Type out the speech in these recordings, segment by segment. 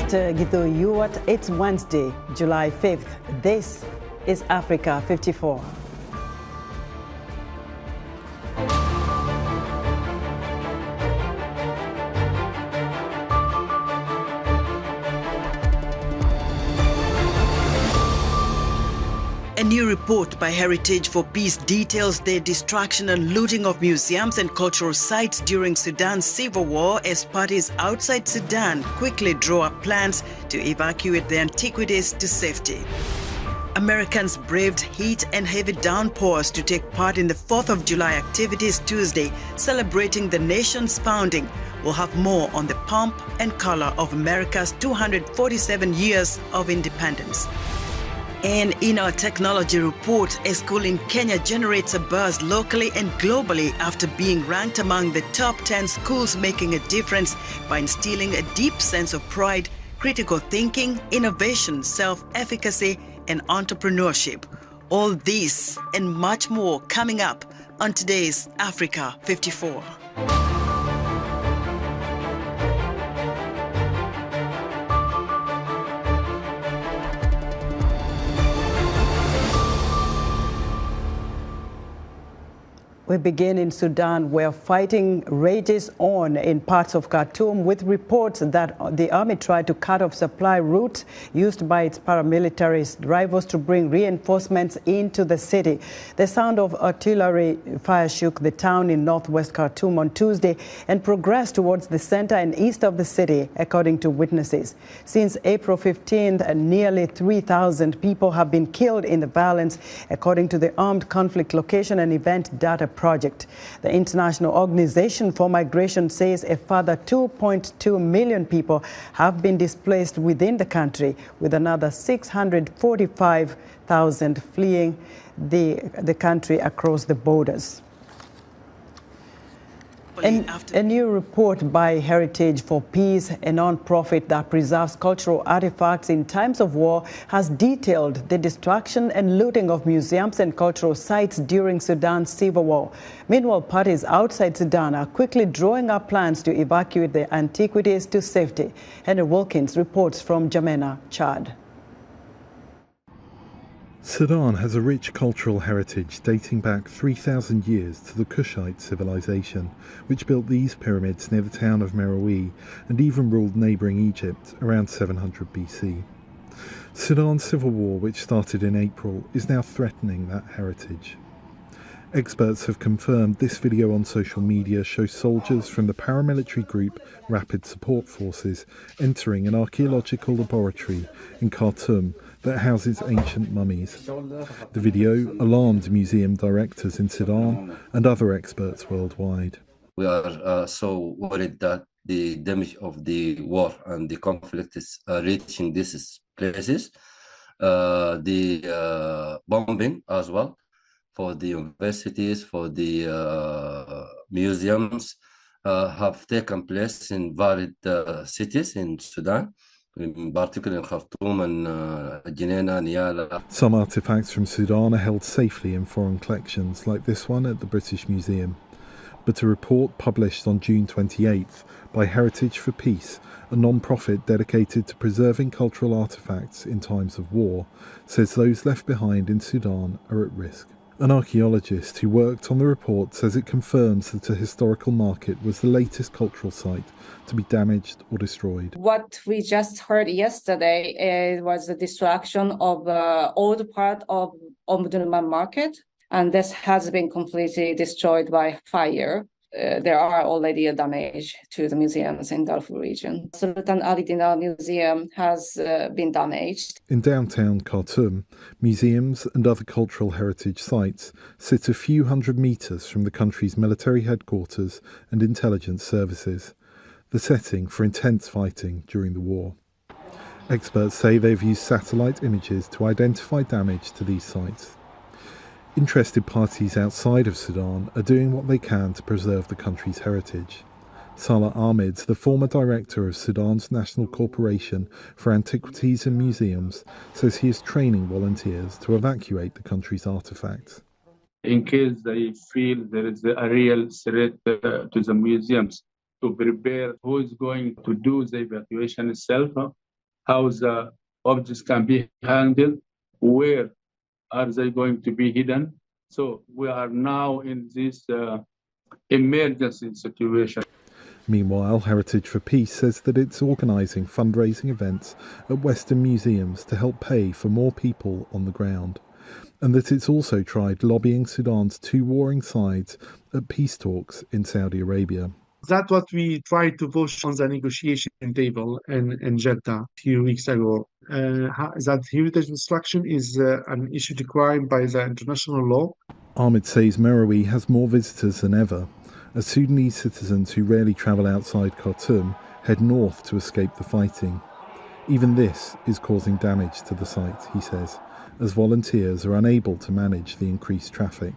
Gitu Yuat. It's Wednesday, July 5th. This is Africa 54. A new report by Heritage for Peace details the destruction and looting of museums and cultural sites during Sudan's civil war as parties outside Sudan quickly draw up plans to evacuate the antiquities to safety. Americans braved heat and heavy downpours to take part in the 4th of July activities Tuesday, celebrating the nation's founding. We'll have more on the pomp and color of America's 247 years of independence. And in our technology report, a school in Kenya generates a buzz locally and globally after being ranked among the top 10 schools making a difference by instilling a deep sense of pride, critical thinking, innovation, self-efficacy, and entrepreneurship. All this and much more coming up on today's Africa 54. We begin in Sudan, where fighting rages on in parts of Khartoum, with reports that the army tried to cut off supply routes used by its paramilitary rivals to bring reinforcements into the city. The sound of artillery fire shook the town in northwest Khartoum on Tuesday and progressed towards the center and east of the city, according to witnesses. Since April 15th, nearly 3,000 people have been killed in the violence, according to the Armed Conflict Location and Event Data Project. The International Organization for Migration says a further 2.2 million people have been displaced within the country, with another 645,000 fleeing the country across the borders. A new report by Heritage for Peace, a non-profit that preserves cultural artifacts in times of war, has detailed the destruction and looting of museums and cultural sites during Sudan's civil war. Meanwhile, parties outside Sudan are quickly drawing up plans to evacuate the antiquities to safety. Henry Wilkins reports from Jamena, Chad. Sudan has a rich cultural heritage dating back 3,000 years to the Kushite civilization, which built these pyramids near the town of Meroe and even ruled neighbouring Egypt around 700 BC. Sudan's civil war, which started in April, is now threatening that heritage. Experts have confirmed this video on social media shows soldiers from the paramilitary group Rapid Support Forces entering an archaeological laboratory in Khartoum that houses ancient mummies. The video alarmed museum directors in Sudan and other experts worldwide. We are so worried that the damage of the war and the conflict is reaching these places. The bombing as well for the universities, for the museums have taken place in varied cities in Sudan, in particular in Khartoum and Jenin, Niala. Some artifacts from Sudan are held safely in foreign collections, like this one at the British Museum. But a report published on June 28th by Heritage for Peace, a non-profit dedicated to preserving cultural artifacts in times of war, says those left behind in Sudan are at risk. An archaeologist who worked on the report says it confirms that a historical market was the latest cultural site to be damaged or destroyed. What we just heard yesterday was the destruction of the old part of Omdurman market, and this has been completely destroyed by fire. There are already a damage to the museums in Darfur region. Sultan Ali Dinar Museum has been damaged. In downtown Khartoum, museums and other cultural heritage sites sit a few hundred metres from the country's military headquarters and intelligence services, the setting for intense fighting during the war. Experts say they've used satellite images to identify damage to these sites. Interested parties outside of Sudan are doing what they can to preserve the country's heritage. Salah Ahmed, the former director of Sudan's National Corporation for Antiquities and Museums, says he is training volunteers to evacuate the country's artifacts. In case they feel there is a real threat to the museums, to prepare who is going to do the evacuation itself, how the objects can be handled, where are they going to be hidden. So we are now in this emergency situation. Meanwhile, Heritage for Peace says that it's organising fundraising events at Western museums to help pay for more people on the ground, and that it's also tried lobbying Sudan's two warring sides at peace talks in Saudi Arabia. That's what we tried to push on the negotiation table in Jeddah a few weeks ago. That heritage destruction is an issue declared by the international law. Ahmed says Merowe has more visitors than ever, as Sudanese citizens who rarely travel outside Khartoum head north to escape the fighting. Even this is causing damage to the site, he says, as volunteers are unable to manage the increased traffic.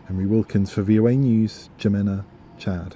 Henry Wilkins for VOA News, N'Djamena, Chad.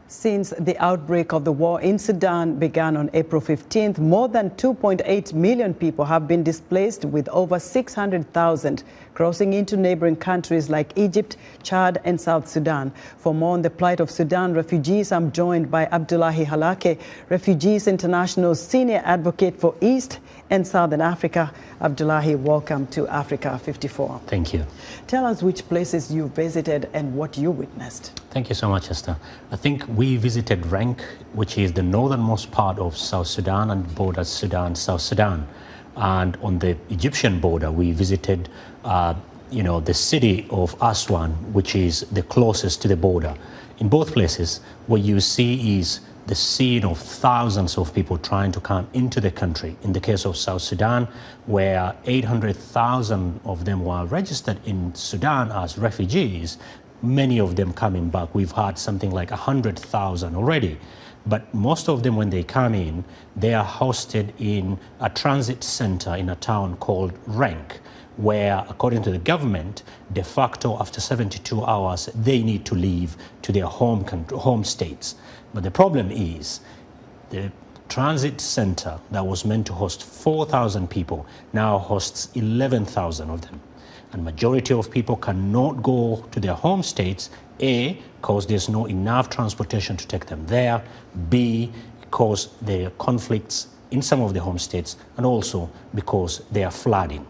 Since the outbreak of the war in Sudan began on April 15th, more than 2.8 million people have been displaced, with over 600,000 crossing into neighboring countries like Egypt, Chad and South Sudan. For more on the plight of Sudan refugees, I'm joined by Abdullahi Halake, Refugees International's senior advocate for East and Southern Africa. Abdullahi, welcome to Africa 54. Thank you. Tell us which places you visited and what you witnessed. Thank you so much, Esther. I think we visited Renk, which is the northernmost part of South Sudan and borders Sudan, South Sudan. And on the Egyptian border, we visited, the city of Aswan, which is the closest to the border. In both places, what you see is the scene of thousands of people trying to come into the country. In the case of South Sudan, where 800,000 of them were registered in Sudan as refugees, many of them coming back. We've had something like 100,000 already. But most of them, when they come in, they are hosted in a transit center in a town called Renk, where, according to the government, de facto, after 72 hours, they need to leave to their home states. But the problem is the transit center that was meant to host 4,000 people now hosts 11,000 of them. And majority of people cannot go to their home states, A, because there's no enough transportation to take them there, B, because there are conflicts in some of the home states, and also because they are flooding.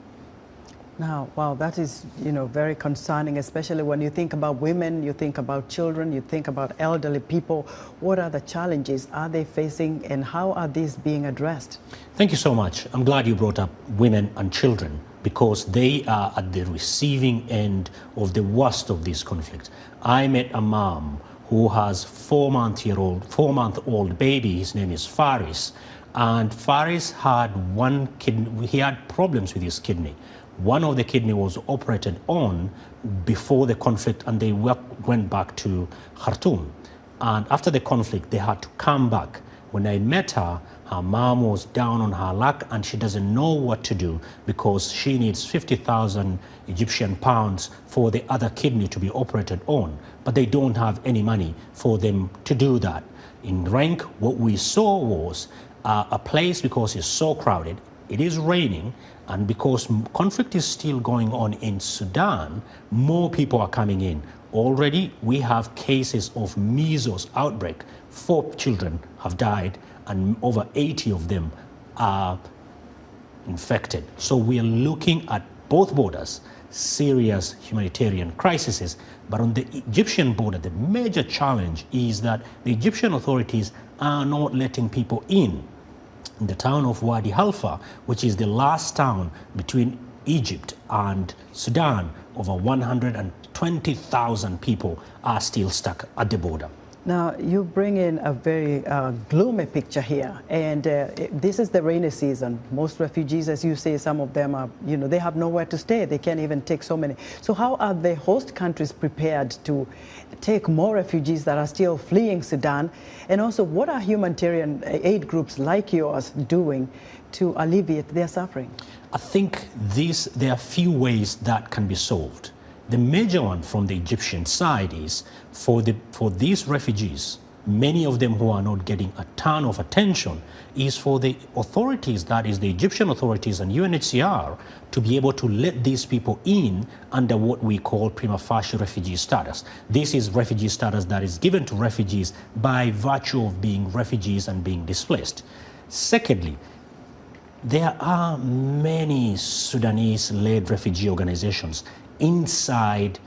Now, wow, that is, very concerning, especially when you think about women, you think about children, you think about elderly people. What are the challenges are they facing, and how are these being addressed? Thank you so much. I'm glad you brought up women and children, because they are at the receiving end of the worst of this conflict. I met a mom who has 4-month-old baby. His name is Faris, and Faris had one kidney. He had problems with his kidney. One of the kidney was operated on before the conflict, and they went back to Khartoum. And after the conflict, they had to come back. When I met her, her mom was down on her luck, and she doesn't know what to do because she needs 50,000 Egyptian pounds for the other kidney to be operated on. But they don't have any money for them to do that. In Renk, what we saw was a place, because it's so crowded, it is raining, and because conflict is still going on in Sudan, more people are coming in. Already, we have cases of measles outbreak. 4 children have died, and over 80 of them are infected. So we are looking at both borders, serious humanitarian crises. But on the Egyptian border, the major challenge is that the Egyptian authorities are not letting people in. In the town of Wadi Halfa, which is the last town between Egypt and Sudan, over 120,000 people are still stuck at the border. Now, you bring in a very gloomy picture here, and this is the rainy season. Most refugees, as you say, some of them are, they have nowhere to stay. They can't even take so many. So how are the host countries prepared to take more refugees that are still fleeing Sudan? And also, what are humanitarian aid groups like yours doing to alleviate their suffering? I think there are few ways that can be solved. The major one from the Egyptian side is for these refugees, many of them who are not getting a ton of attention, is for the authorities, that is the Egyptian authorities and UNHCR, to be able to let these people in under what we call prima facie refugee status. This is refugee status that is given to refugees by virtue of being refugees and being displaced. Secondly, there are many Sudanese-led refugee organizations inside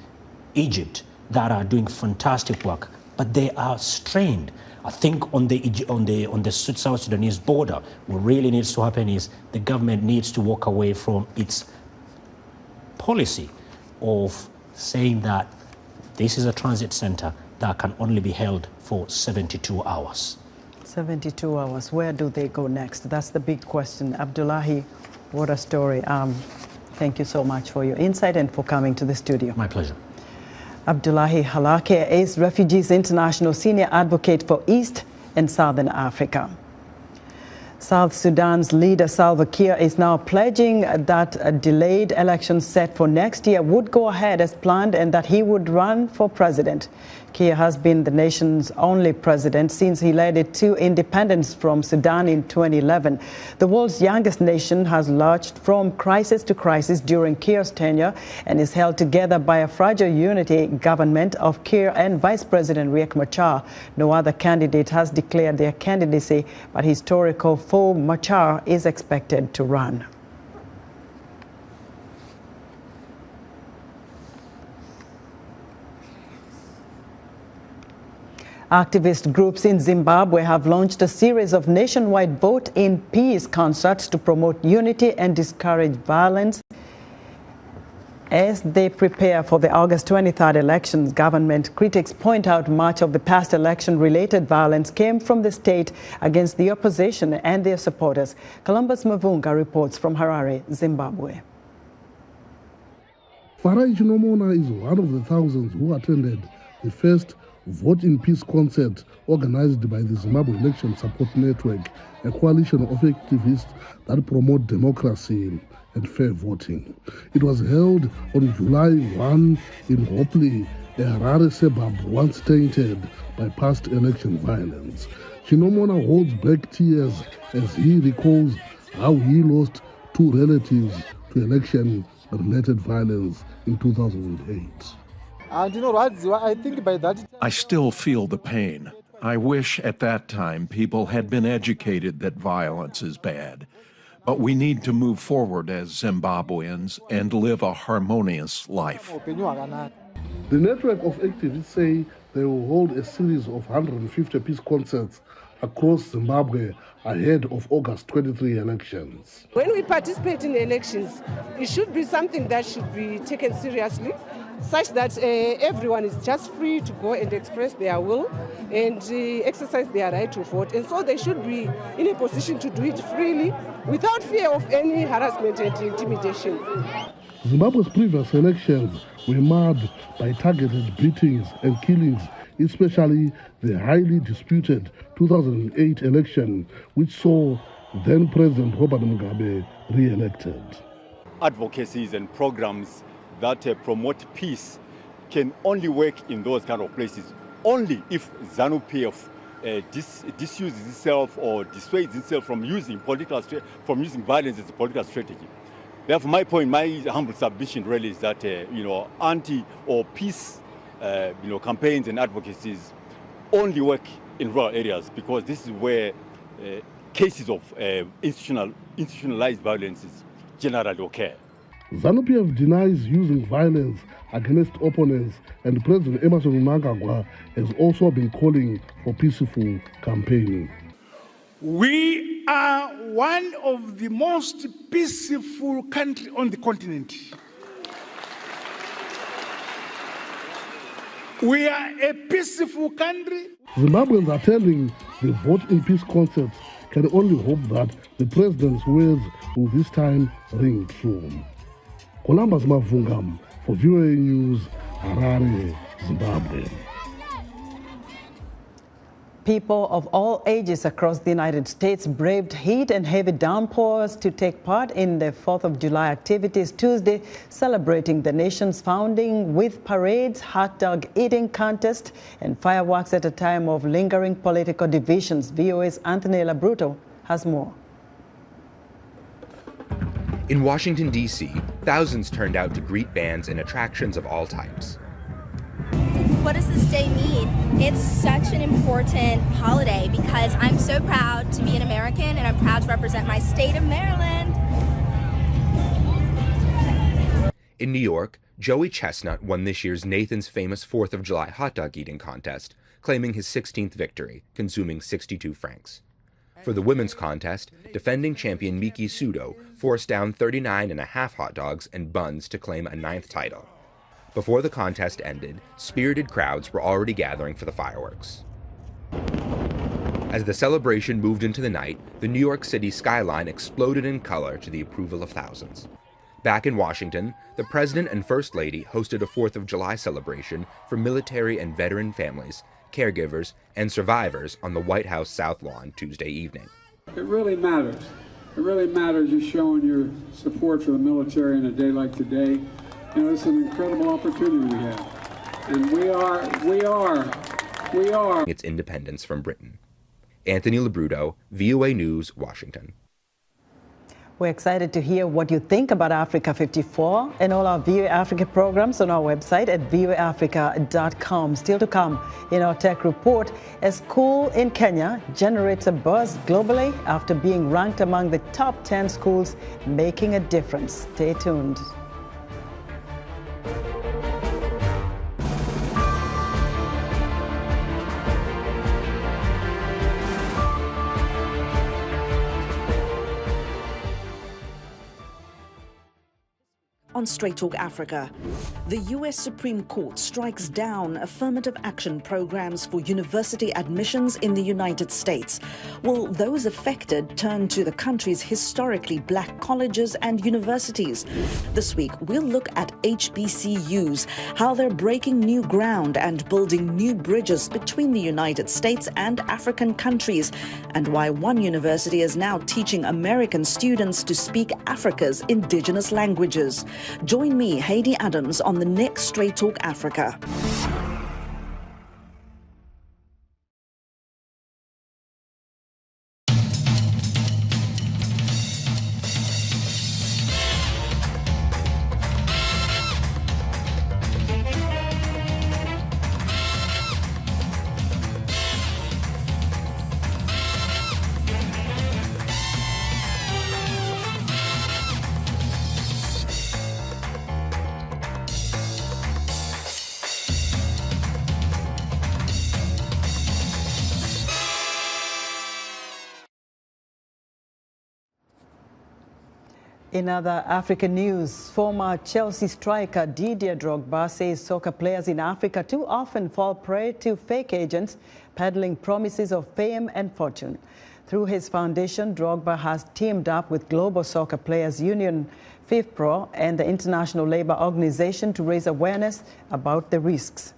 Egypt that are doing fantastic work, but they are strained. I think on the South Sudanese border, what really needs to happen is the government needs to walk away from its policy of saying that this is a transit center that can only be held for 72 hours. 72 hours. Where do they go next? That's the big question. Abdullahi, what a story. Thank you so much for your insight and for coming to the studio. My pleasure. Abdullahi Halake is Refugees International Senior Advocate for East and Southern Africa. South Sudan's leader Salva Kiir is now pledging that a delayed election set for next year would go ahead as planned and that he would run for president. Kiir has been the nation's only president since he led it to independence from Sudan in 2011. The world's youngest nation has lurched from crisis to crisis during Kiir's tenure and is held together by a fragile unity government of Kiir and Vice President Riek Machar. No other candidate has declared their candidacy, but historical foe Machar is expected to run. Activist groups in Zimbabwe have launched a series of nationwide Vote in Peace concerts to promote unity and discourage violence. As they prepare for the August 23rd elections, government critics point out much of the past election-related violence came from the state against the opposition and their supporters. Columbus Mavunga reports from Harare, Zimbabwe. Farai Chinomona is one of the thousands who attended the first Vote in Peace concert organized by the Zimbabwe Election Support Network, a coalition of activists that promote democracy and fair voting. It was held on July 1 in Hopley, a Harare suburb once tainted by past election violence. Chinomona holds back tears as he recalls how he lost two relatives to election-related violence in 2008. I think by that I still feel the pain. I wish at that time people had been educated that violence is bad. But we need to move forward as Zimbabweans and live a harmonious life. The network of activists say they will hold a series of 150 peace concerts across Zimbabwe ahead of August 23 elections. When we participate in elections, it should be something that should be taken seriously, such that everyone is just free to go and express their will and exercise their right to vote. And so they should be in a position to do it freely without fear of any harassment and intimidation. Zimbabwe's previous elections were marred by targeted beatings and killings, especially the highly disputed 2008 election, which saw then-President Robert Mugabe re-elected. Advocacies and programs that promote peace can only work in those kind of places only if ZANU-PF disuses itself or dissuades itself from using violence as a political strategy. Therefore, my humble submission really is that anti or peace campaigns and advocacies only work in rural areas, because this is where cases of institutionalized violences generally occur. ZANU-PF denies using violence against opponents, and President Emerson Mnangagwa has also been calling for peaceful campaigning. We are one of the most peaceful countries on the continent. We are a peaceful country. Zimbabweans attending the Vote in Peace concerts can only hope that the president's words will this time ring true. Columbus Mavunga for VOA News, Harare, Zimbabwe. People of all ages across the United States braved heat and heavy downpours to take part in the 4th of July activities Tuesday, celebrating the nation's founding with parades, hot dog eating contest, and fireworks at a time of lingering political divisions. VOA's Anthony Labruto has more. In Washington, D.C., thousands turned out to greet bands and attractions of all types. what does this day mean? It's such an important holiday because I'm so proud to be an American and I'm proud to represent my state of Maryland. In New York, Joey Chestnut won this year's Nathan's Famous 4th of July hot dog eating contest, claiming his 16th victory, consuming 62 francs. For the women's contest, defending champion Miki Sudo forced down 39.5 hot dogs and buns to claim a 9th title. Before the contest ended, spirited crowds were already gathering for the fireworks. As the celebration moved into the night, the New York City skyline exploded in color to the approval of thousands. Back in Washington, the President and First Lady hosted a 4th of July celebration for military and veteran families, caregivers, and survivors on the White House South Lawn Tuesday evening. It really matters. It really matters you're showing your support for the military in a day like today. You know, it's an incredible opportunity we have. And we are its independence from Britain. Anthony Labruto, VOA News, Washington. We're excited to hear what you think about Africa 54 and all our VOA Africa programs on our website at voaafrica.com. Still to come in our tech report, a school in Kenya generates a buzz globally after being ranked among the top 10 schools making a difference. Stay tuned. On Straight Talk Africa, the U.S. Supreme Court strikes down affirmative action programs for university admissions in the United States. Will those affected turn to the country's historically black colleges and universities? This week, we'll look at HBCUs, how they're breaking new ground and building new bridges between the United States and African countries, and why one university is now teaching American students to speak Africa's indigenous languages. Join me, Heidi Adams, on the next Straight Talk Africa. In other African news, former Chelsea striker Didier Drogba says soccer players in Africa too often fall prey to fake agents peddling promises of fame and fortune. Through his foundation, Drogba has teamed up with Global Soccer Players Union, FIFPro, and the International Labour Organization to raise awareness about the risks.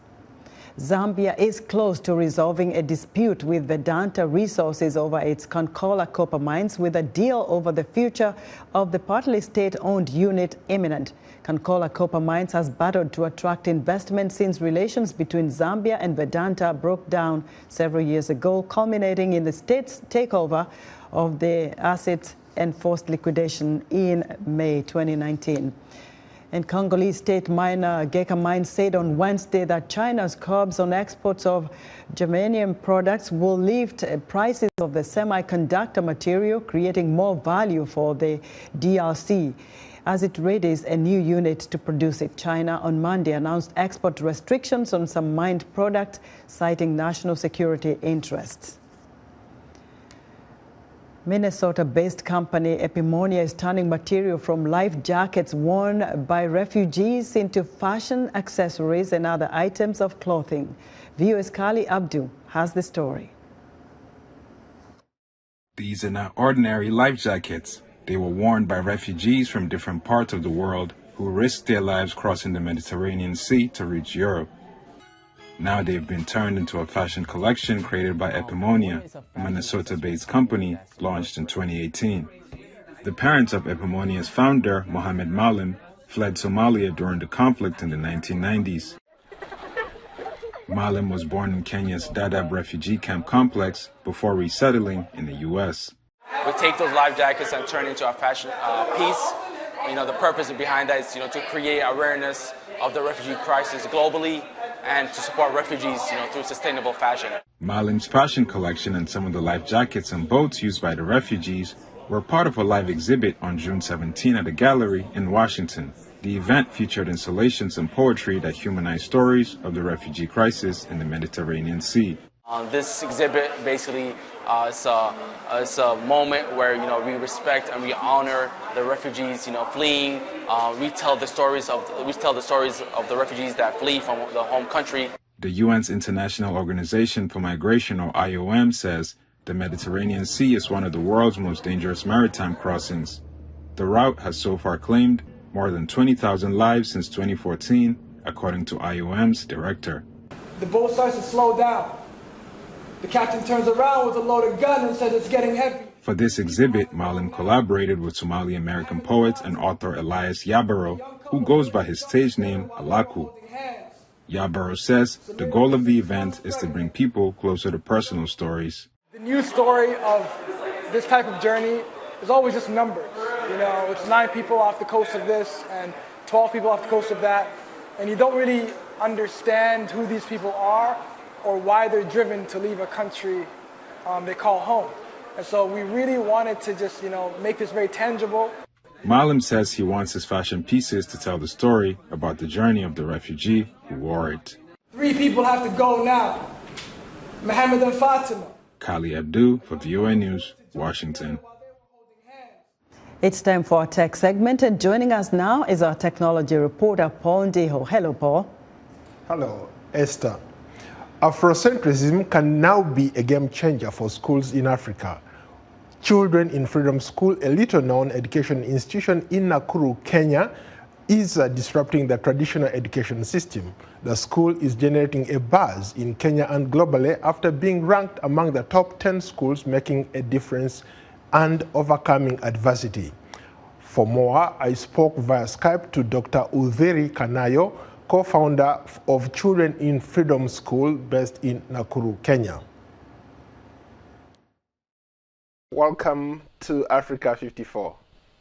Zambia is close to resolving a dispute with Vedanta Resources over its Konkola copper mines, with a deal over the future of the partly state-owned unit imminent. Konkola copper mines has battled to attract investment since relations between Zambia and Vedanta broke down several years ago, culminating in the state's takeover of the assets and forced liquidation in May 2019. And Congolese state miner Geka Mines said on Wednesday that China's curbs on exports of germanium products will lift prices of the semiconductor material, creating more value for the DRC as it readies a new unit to produce it. China on Monday announced export restrictions on some mined products, citing national security interests. Minnesota-based company Epimonia is turning material from life jackets worn by refugees into fashion accessories and other items of clothing. VOA's Kali Abdu has the story. These are not ordinary life jackets. They were worn by refugees from different parts of the world who risked their lives crossing the Mediterranean Sea to reach Europe. Now they've been turned into a fashion collection created by Epimonia, a Minnesota-based company launched in 2018. The parents of Epimonia's founder, Mohammed Malim, fled Somalia during the conflict in the 1990s. Malim was born in Kenya's Dadaab refugee camp complex before resettling in the U.S. We take those life jackets and turn into a fashion piece. The purpose behind that is, to create awareness of the refugee crisis globally, and to support refugees, through sustainable fashion. Malim's fashion collection and some of the life jackets and boats used by the refugees were part of a live exhibit on June 17 at a gallery in Washington. The event featured installations and poetry that humanized stories of the refugee crisis in the Mediterranean Sea. This exhibit basically is a moment where we respect and we honor the refugees fleeing. We tell the stories of the refugees that flee from the home country. The UN's International Organization for Migration, or IOM, says the Mediterranean Sea is one of the world's most dangerous maritime crossings. The route has so far claimed more than 20,000 lives since 2014, according to IOM's director. The boat starts to slow down. The captain turns around with a loaded gun and says it's getting heavy. For this exhibit, Malim collaborated with Somali-American poet and author Elias Yabaro, who goes by his stage name Alaku. Yabaro says the goal of the event is to bring people closer to personal stories. The new story of this type of journey is always just numbers. It's 9 people off the coast of this and 12 people off the coast of that, and you don't really understand who these people are or why they're driven to leave a country they call home. And so we really wanted to just, make this very tangible. Malim says he wants his fashion pieces to tell the story about the journey of the refugee who wore it. 3 people have to go now. Mohammed and Fatima. Kali Abdu for VOA News, Washington. It's time for our tech segment, and joining us now is our technology reporter, Paul Ndiho. Hello, Paul. Hello, Esther. Afrocentrism can now be a game changer for schools in Africa. Children in Freedom School, a little-known education institution in Nakuru, Kenya, is disrupting the traditional education system. The school is generating a buzz in Kenya and globally after being ranked among the top 10 schools making a difference and overcoming adversity. For more, I spoke via Skype to Dr. Udhiri Kanayo, co-founder of Children in Freedom School based in Nakuru, Kenya. Welcome to Africa 54.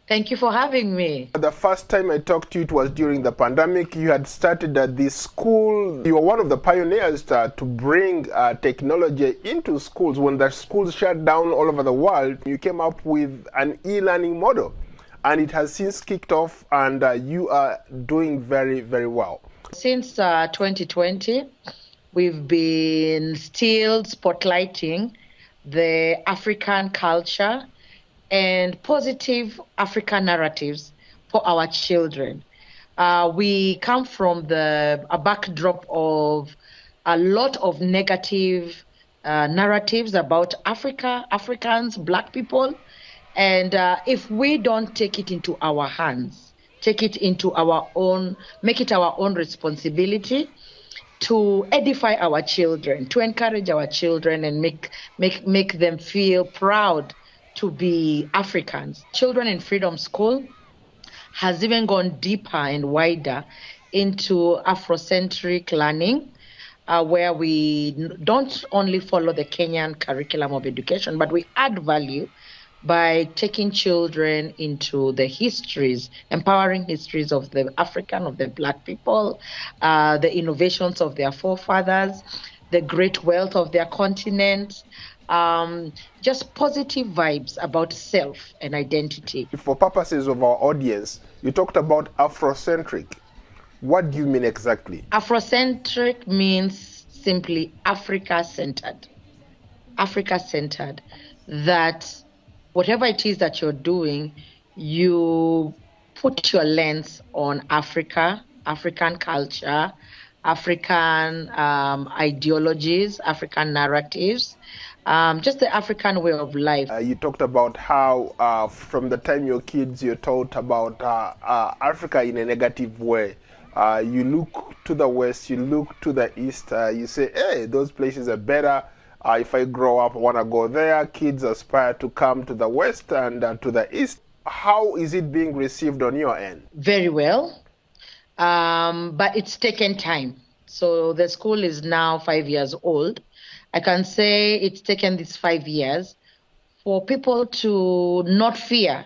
Thank you for having me. The first time I talked to you, it was during the pandemic. You had started this school. You were one of the pioneers to bring technology into schools. When the schools shut down all over the world, you came up with an e-learning model. And it has since kicked off, and you are doing very, very well. Since 2020, we've been still spotlighting the African culture and positive African narratives for our children. We come from a backdrop of a lot of negative narratives about Africa, Africans, Black people. And if we don't take it into our hands, take it into our own, make it our own responsibility to edify our children, to encourage our children and make them feel proud to be Africans. Children in Freedom School has even gone deeper and wider into Afrocentric learning, where we don't only follow the Kenyan curriculum of education, but we add value by taking children into the histories, empowering histories of the African, of the Black people, the innovations of their forefathers, the great wealth of their continent, just positive vibes about self and identity. For purposes of our audience, you talked about Afrocentric. What do you mean exactly? Afrocentric means simply Africa-centered. Africa-centered, that whatever it is that you're doing, you put your lens on Africa, African culture, African ideologies, African narratives, just the African way of life. You talked about how from the time you're kids, you're taught about Africa in a negative way. You look to the west, you look to the east, you say, hey, those places are better. If I grow up, I want to go there. Kids aspire to come to the west and to the east. How is it being received on your end? Very well, but it's taken time. So the school is now 5 years old. I can say it's taken these 5 years for people to not fear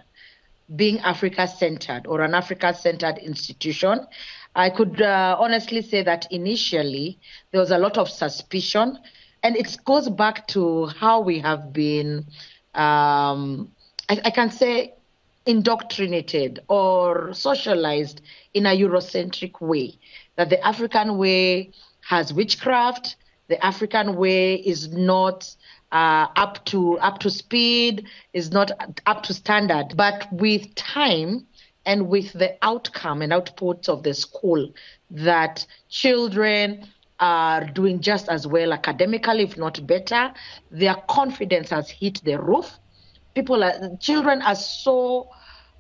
being Africa-centered or an Africa-centered institution. I could honestly say that initially there was a lot of suspicion, and it goes back to how we have been, I can say, indoctrinated or socialized in a Eurocentric way, that the African way has witchcraft, the African way is not up to speed, is not up to standard. But with time and with the outcome and outputs of the school, that children are doing just as well academically, if not better, their confidence has hit the roof. Children are so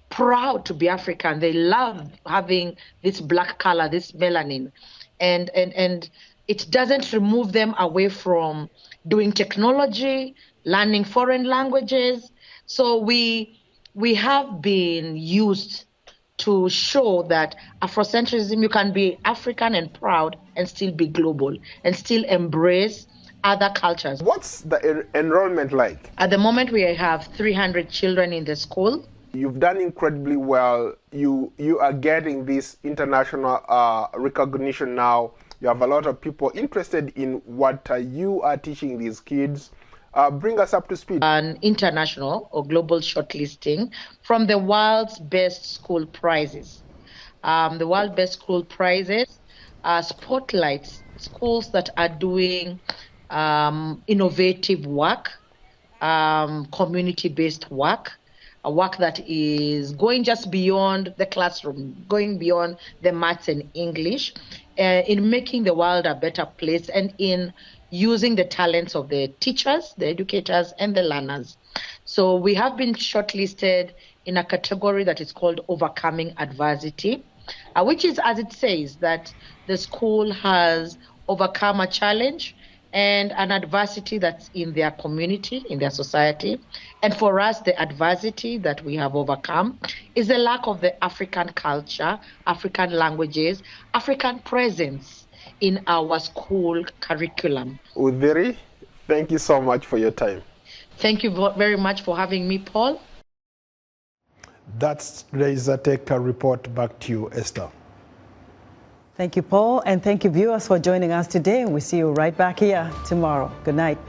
proud to be African. They love having this black color, this melanin, and it doesn't remove them away from doing technology, learning foreign languages. So we have been used to show that Afrocentrism, you can be African and proud and still be global and still embrace other cultures. What's the enrollment like? At the moment, we have 300 children in the school. You've done incredibly well. You are getting this international recognition now. You have a lot of people interested in what you are teaching these kids. Bring us up to speed. An international or global shortlisting from the world's best school prizes. The world best school prizes spotlights schools that are doing innovative work, community-based work, a work that is going just beyond the classroom, going beyond the maths and English, in making the world a better place and in using the talents of the teachers, the educators, and the learners. So we have been shortlisted in a category that is called Overcoming Adversity, which is, as it says, that the school has overcome a challenge and an adversity that's in their community, in their society. And for us, the adversity that we have overcome is the lack of the African culture, African languages, African presence in our school curriculum. Udhiri, thank you so much for your time. Thank you very much for having me, Paul. That's today's Tech Report. Back to you, Esther. Thank you, Paul, and thank you, viewers, for joining us today. And we'll see you right back here tomorrow. Good night.